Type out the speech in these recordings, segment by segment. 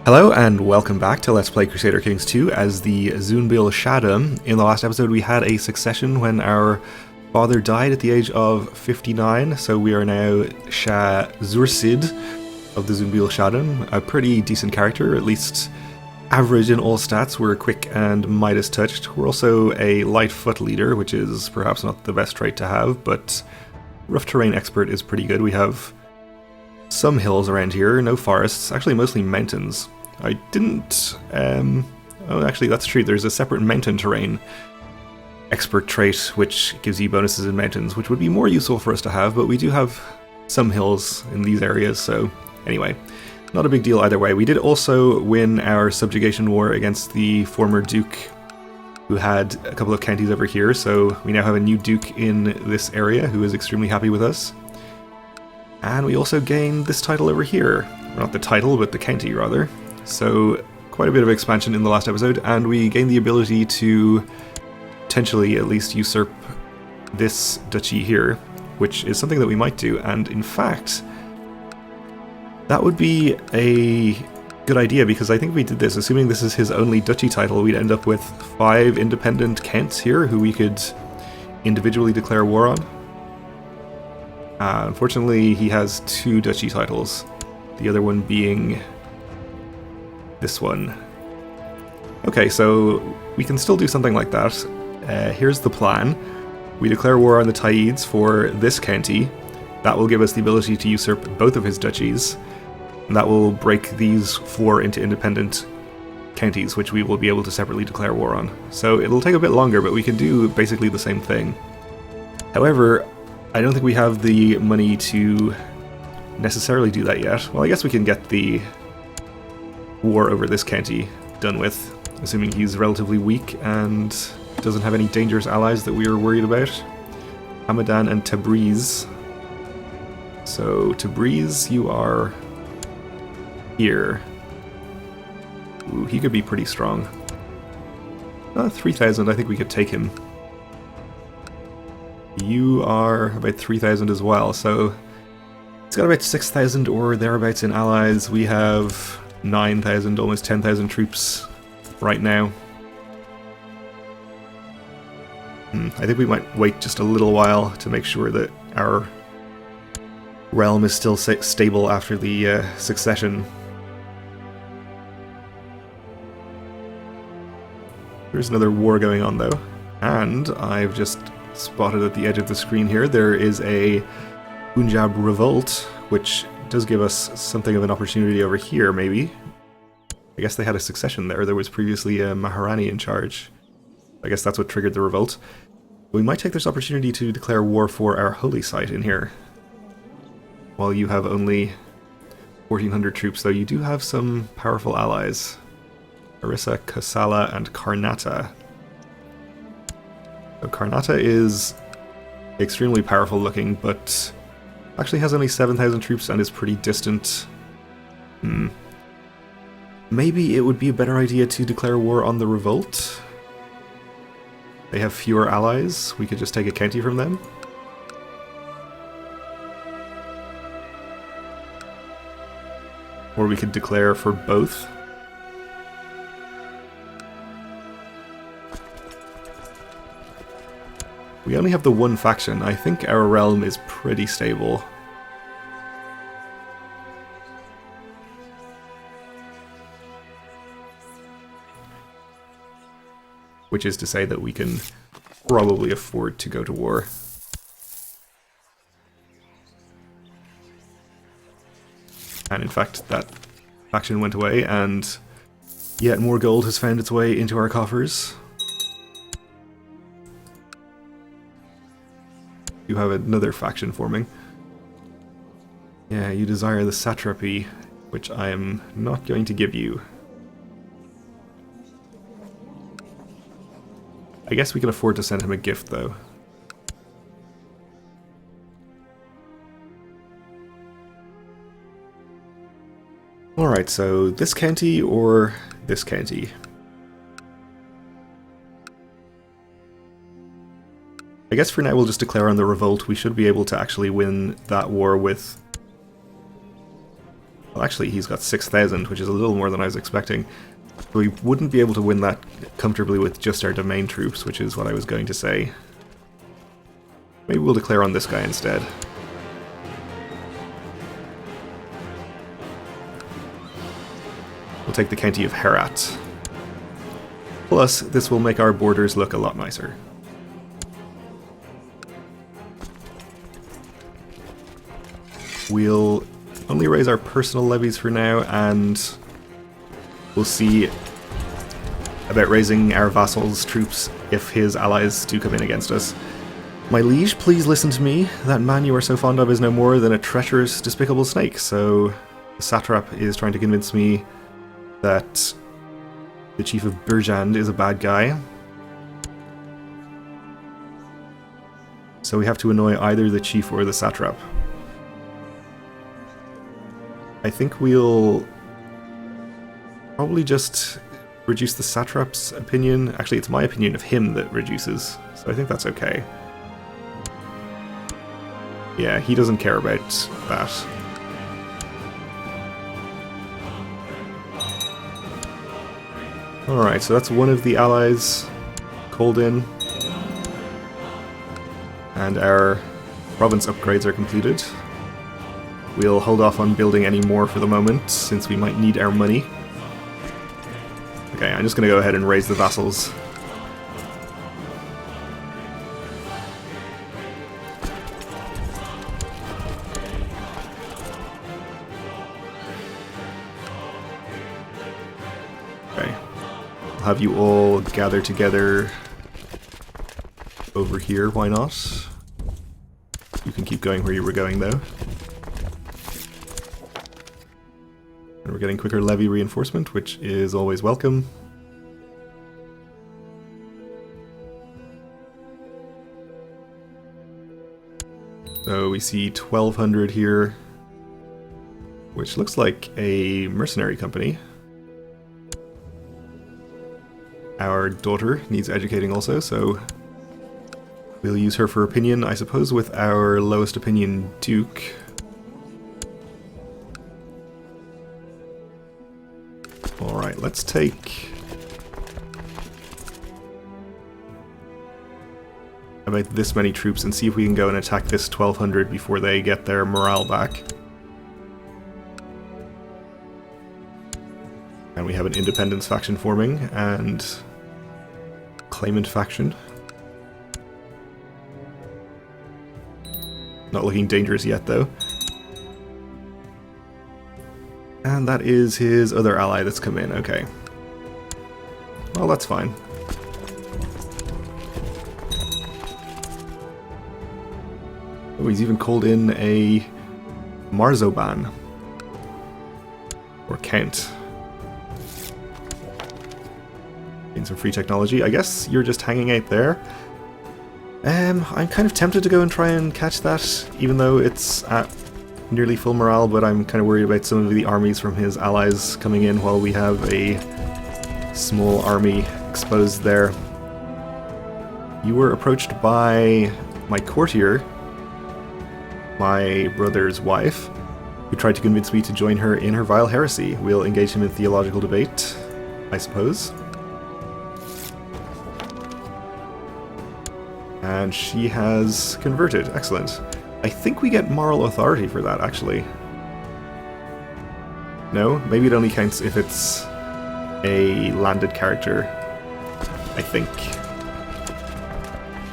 Hello and welcome back to Let's Play Crusader Kings 2 as the Zunbil Shadam. In the last episode we had a succession when our father died at the age of 59, so we are now Shah Zursid of the Zunbil Shadam, a pretty decent character, at least average in all stats. We're quick and Midas touched. We're also a light foot leader, which is perhaps not the best trait to have, but rough terrain expert is pretty good. We have some hills around here, no forests, actually mostly mountains. I didn't, oh actually that's true, there's a separate mountain terrain expert trait which gives you bonuses in mountains, which would be more useful for us to have, but we do have some hills in these areas, so anyway, not a big deal either way. We did also win our subjugation war against the former duke who had a couple of counties over here, so we now have a new duke in this area who is extremely happy with us. And we also gained this title over here. Not the title, but the county, rather. So, quite a bit of expansion in the last episode, and we gained the ability to potentially at least usurp this duchy here, which is something that we might do, and in fact, that would be a good idea, because I think if we did this, assuming this is his only duchy title, we'd end up with 5 independent counts here who we could individually declare war on. Unfortunately, he has 2 duchy titles, the other one being this one. Okay, so we can still do something like that. Here's the plan. We declare war on the Taids for this county. That will give us the ability to usurp both of his duchies, and that will break these 4 into independent counties, which we will be able to separately declare war on. So it'll take a bit longer, but we can do basically the same thing. However, I don't think we have the money to necessarily do that yet. Well, I guess we can get the war over this county done with, assuming he's relatively weak and doesn't have any dangerous allies that we are worried about. Hamadan and Tabriz. So, Tabriz, you are here. Ooh, he could be pretty strong. 3,000, I think we could take him. You are about 3,000 as well, so it's got about 6,000 or thereabouts in allies. We have 9,000, almost 10,000 troops right now. I think we might wait just a little while to make sure that our realm is still stable after the succession. There's another war going on though, and I've just spotted at the edge of the screen here, there is a Punjab revolt, which does give us something of an opportunity over here, maybe. I guess they had a succession there. There was previously a Maharani in charge. I guess that's what triggered the revolt. We might take this opportunity to declare war for our holy site in here. While you have only 1,400 troops, though, you do have some powerful allies. Orissa, Kosala, and Karnata. So Karnata is extremely powerful looking, but actually has only 7,000 troops and is pretty distant. Maybe it would be a better idea to declare war on the revolt. They have fewer allies. We could just take a county from them. Or we could declare for both. We only have the one faction. I think our realm is pretty stable. Which is to say that we can probably afford to go to war. And in fact, that faction went away, and yet more gold has found its way into our coffers. You have another faction forming. Yeah, you desire the satrapy, which I am not going to give you. I guess we can afford to send him a gift, though. Alright, so this county or this county? I guess for now we'll just declare on the revolt. We should be able to actually win that war with Well, actually, he's got 6,000, which is a little more than I was expecting. We wouldn't be able to win that comfortably with just our domain troops, which is what I was going to say. Maybe we'll declare on this guy instead. We'll take the county of Herat. Plus, this will make our borders look a lot nicer. We'll only raise our personal levies for now, and we'll see about raising our vassals' troops if his allies do come in against us. My liege, please listen to me. That man you are so fond of is no more than a treacherous, despicable snake. So the satrap is trying to convince me that the chief of Burjand is a bad guy. So we have to annoy either the chief or the satrap. I think we'll probably just reduce the satrap's opinion. Actually, it's my opinion of him that reduces, so I think that's okay. Yeah, he doesn't care about that. Alright, so that's one of the allies called in. And our province upgrades are completed. We'll hold off on building any more for the moment, since we might need our money. Okay, I'm just going to go ahead and raise the vassals. Okay. I'll have you all gather together over here, why not? You can keep going where you were going, though. And we're getting quicker levy reinforcement, which is always welcome. So we see 1,200 here, which looks like a mercenary company. Our daughter needs educating also, so we'll use her for opinion, I suppose, with our lowest opinion duke. Alright, let's take about this many troops and see if we can go and attack this 1,200 before they get their morale back. And we have an independence faction forming, and claimant faction. Not looking dangerous yet, though. And that is his other ally that's come in, okay. Well, that's fine. Oh, he's even called in a Marzoban. Or Count. Getting some free technology. I guess you're just hanging out there. I'm kind of tempted to go and try and catch that, even though it's at nearly full morale, but I'm kind of worried about some of the armies from his allies coming in while we have a small army exposed there. You were approached by my courtier, my brother's wife, who tried to convince me to join her in her vile heresy. We'll engage him in theological debate, I suppose. And she has converted. Excellent. I think we get moral authority for that, actually. No? Maybe it only counts if it's a landed character. I think.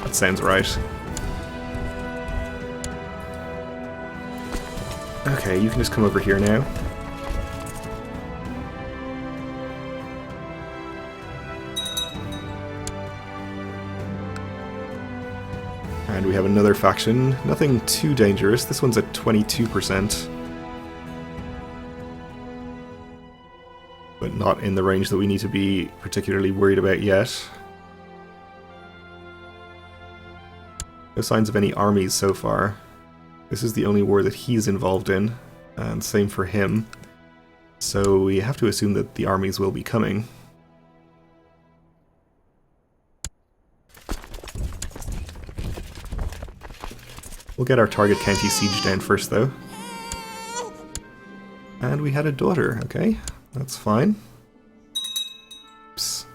That sounds right. Okay, you can just come over here now. And we have another faction. Nothing too dangerous. This one's at 22%. But not in the range that we need to be particularly worried about yet. No signs of any armies so far. This is the only war that he's involved in, and same for him. So we have to assume that the armies will be coming. We'll get our target county siege down first, though. And we had a daughter, okay. That's fine. Oops.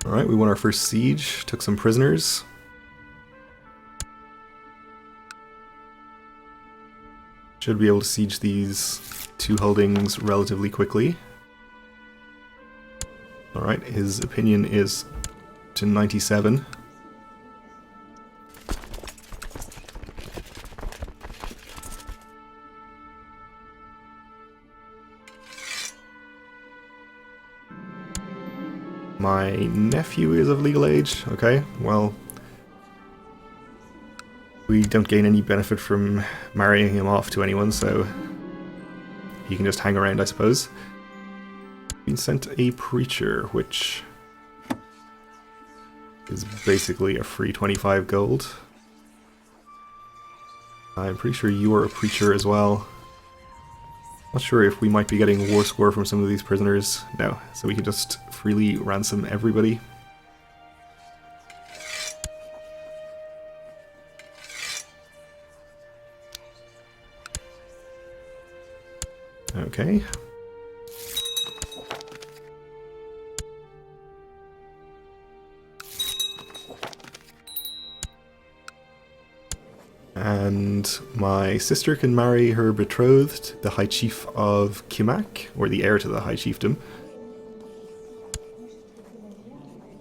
Alright, we won our first siege, took some prisoners. Should be able to siege these 2 holdings relatively quickly. Alright, his opinion is to 97. My nephew is of legal age. Okay, well, we don't gain any benefit from marrying him off to anyone, so he can just hang around, I suppose. Been sent a preacher, which is basically a free 25 gold. I'm pretty sure you are a preacher as well. Not sure if we might be getting war score from some of these prisoners. No, so we can just freely ransom everybody. Okay. And my sister can marry her betrothed, the High Chief of Kimak, or the heir to the High Chiefdom.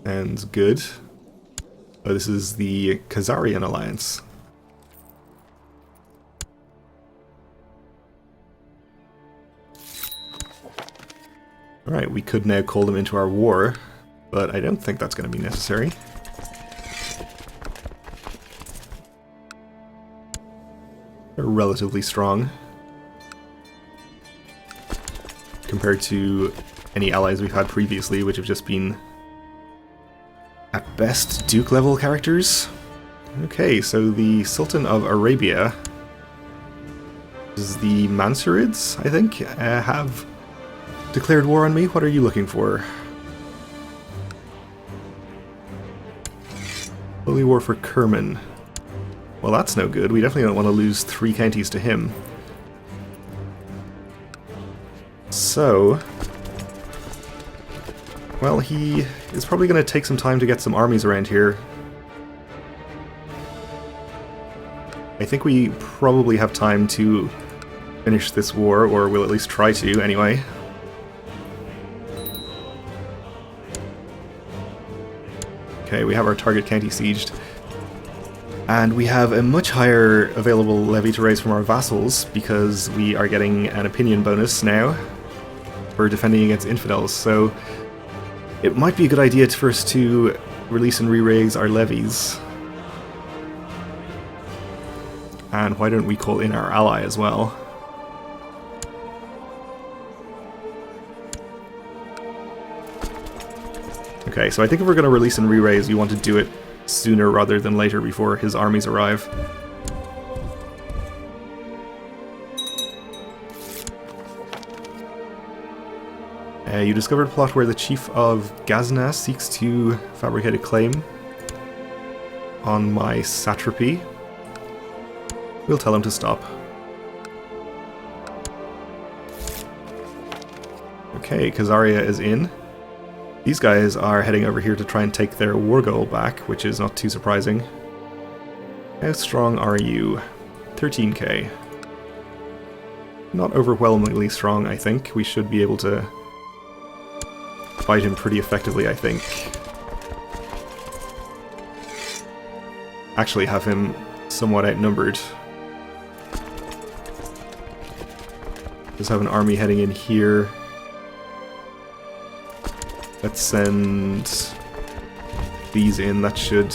And good. Oh, this is the Khazarian alliance. Alright, we could now call them into our war, but I don't think that's going to be necessary. They're relatively strong compared to any allies we've had previously, which have just been at best Duke level characters. Okay, so the Sultan of Arabia is the Mansurids, I think, have declared war on me. What are you looking for? Holy war for Kerman. Well, that's no good. We definitely don't want to lose 3 counties to him. So, well, he is probably going to take some time to get some armies around here. I think we probably have time to finish this war, or we'll at least try to, anyway. Okay, we have our target county sieged. And we have a much higher available levy to raise from our vassals, because we are getting an opinion bonus now for defending against infidels. So it might be a good idea first to release and re-raise our levies. And why don't we call in our ally as well? Okay, so I think if we're going to release and re-raise, we want to do it sooner rather than later before his armies arrive. You discovered a plot where the chief of Ghazna seeks to fabricate a claim on my satrapy. We'll tell him to stop. Okay, Khazaria is in. These guys are heading over here to try and take their war goal back, which is not too surprising. How strong are you? 13k. Not overwhelmingly strong, I think. We should be able to fight him pretty effectively, I think. Actually have him somewhat outnumbered. Just have an army heading in here. Let's send these in. That should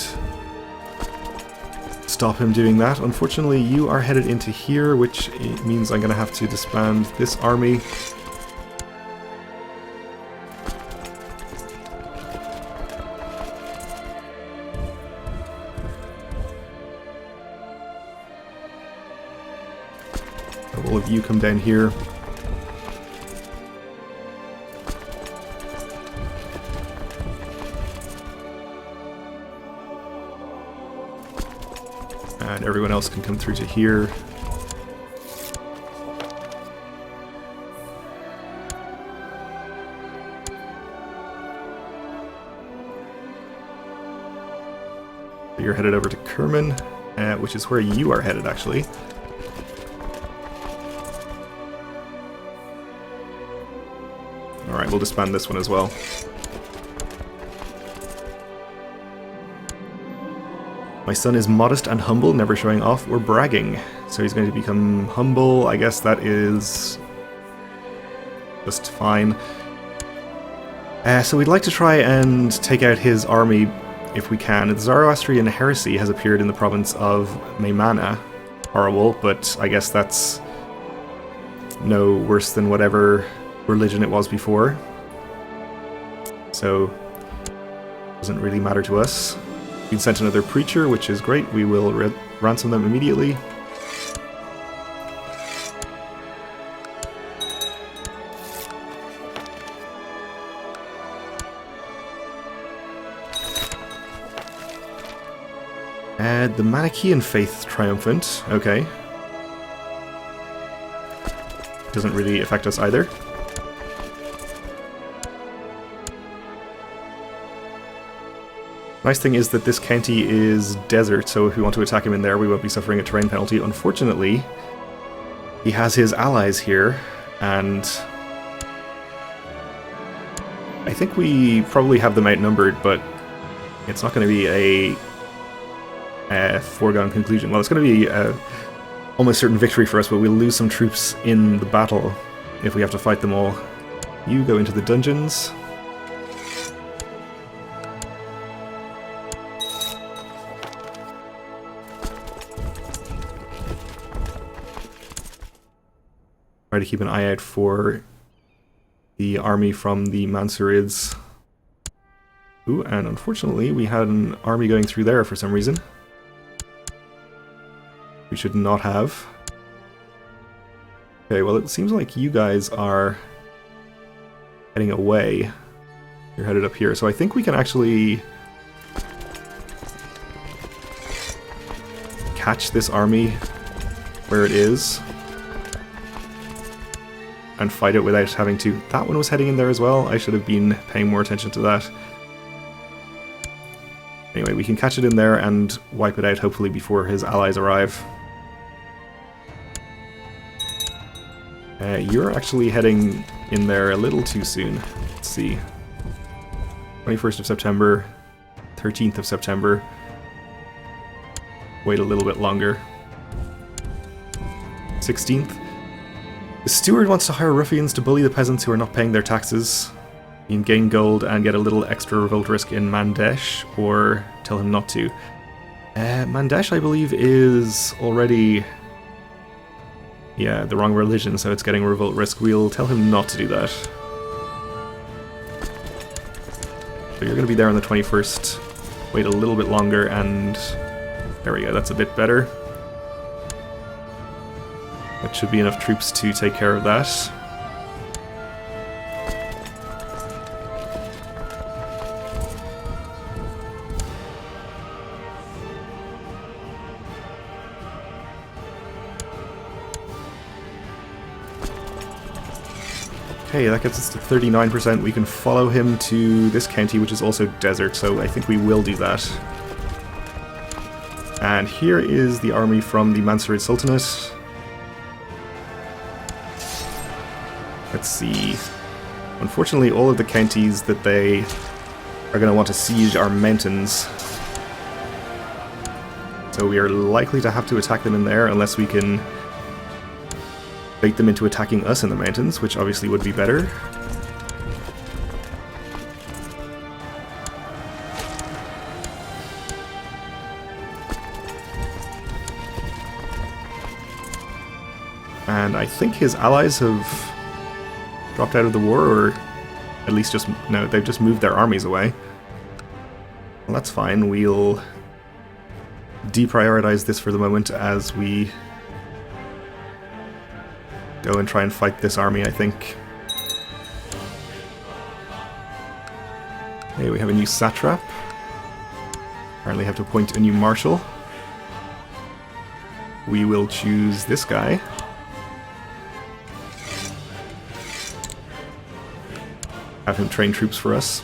stop him doing that. Unfortunately, you are headed into here, which means I'm going to have to disband this army. All of you come down here. And everyone else can come through to here. you're headed over to Kerman, which is where you are headed, actually. Alright, we'll disband this one as well. My son is modest and humble, never showing off or bragging. So he's going to become humble. I guess that is just fine. So we'd like to try and take out his army if we can. The Zoroastrian heresy has appeared in the province of Maymana. Horrible, but I guess that's no worse than whatever religion it was before. So, doesn't really matter to us. We sent another preacher, which is great. We will ransom them immediately. The Manichaean faith triumphant. Okay. Doesn't really affect us either. Nice thing is that this county is desert, so if we want to attack him in there, we won't be suffering a terrain penalty. Unfortunately, he has his allies here, and I think we probably have them outnumbered, but it's not going to be a foregone conclusion. Well, it's going to be a almost certain victory for us, but we'll lose some troops in the battle if we have to fight them all. You go into the dungeons. Try to keep an eye out for the army from the Mansurids. Ooh, and unfortunately we had an army going through there for some reason. We should not have. Okay, well it seems like you guys are heading away. You're headed up here, so I think we can actually catch this army where it is and fight it without having to... That one was heading in there as well. I should have been paying more attention to that. Anyway, we can catch it in there and wipe it out, hopefully, before his allies arrive. You're actually heading in there a little too soon. Let's see. 21st of September, 13th of September. Wait a little bit longer. 16th. The steward wants to hire ruffians to bully the peasants who are not paying their taxes. You can gain gold and get a little extra revolt risk in Mandesh, or tell him not to. Mandesh, I believe, is already... yeah, the wrong religion, so it's getting a revolt risk. We'll tell him not to do that. So you're going to be there on the 21st. Wait a little bit longer, and... there we go, that's a bit better. That should be enough troops to take care of that. Okay, that gets us to 39%. We can follow him to this county, which is also desert, so I think we will do that. And here is the army from the Mansurid Sultanate. Let's see. Unfortunately, all of the counties that they are going to want to siege are mountains. So we are likely to have to attack them in there unless we can bait them into attacking us in the mountains, which obviously would be better. And I think his allies have dropped out of the war, or at least just... no, they've just moved their armies away. Well, that's fine. We'll deprioritize this for the moment as we go and try and fight this army, I think. Okay, we have a new satrap. Apparently have to appoint a new marshal. We will choose this guy. Have him train troops for us.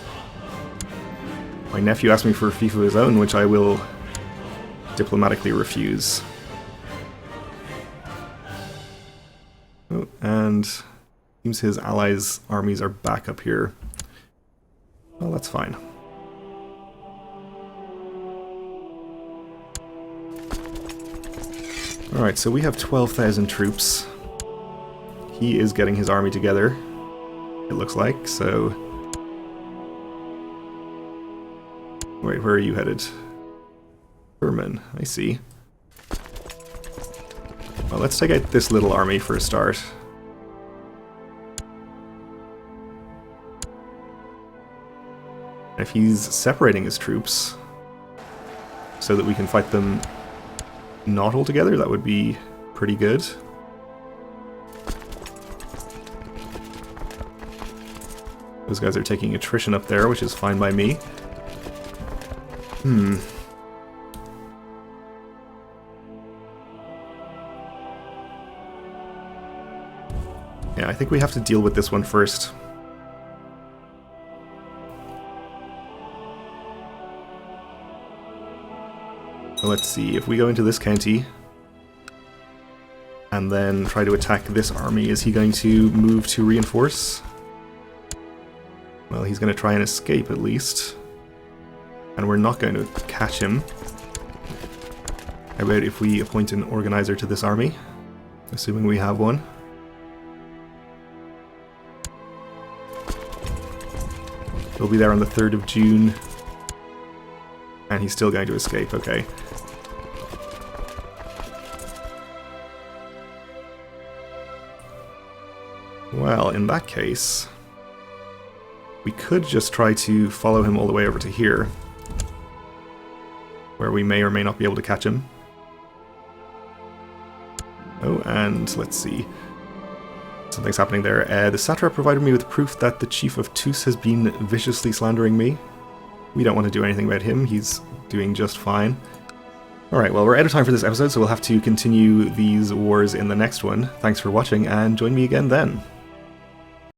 My nephew asked me for a fief of his own, which I will diplomatically refuse. Oh, and seems his allies' armies are back up here. Well, that's fine. Alright, so we have 12,000 troops. He is getting his army together, it looks like, so... Wait, where are you headed? Berman, I see. Well, let's take out this little army for a start. If he's separating his troops so that we can fight them not all together, that would be pretty good. Those guys are taking attrition up there, which is fine by me. Yeah, I think we have to deal with this one first. So let's see, if we go into this county and then try to attack this army, is he going to move to reinforce? Well, he's going to try and escape at least. And we're not going to catch him. How about if we appoint an organizer to this army? Assuming we have one. He'll be there on the 3rd of June. And he's still going to escape, okay. Well, in that case, we could just try to follow him all the way over to here, where we may or may not be able to catch him. Oh, and let's see. Something's happening there. The satrap provided me with proof that the chief of Tus has been viciously slandering me. We don't want to do anything about him. He's doing just fine. Alright, well, we're out of time for this episode, so we'll have to continue these wars in the next one. Thanks for watching, and join me again then.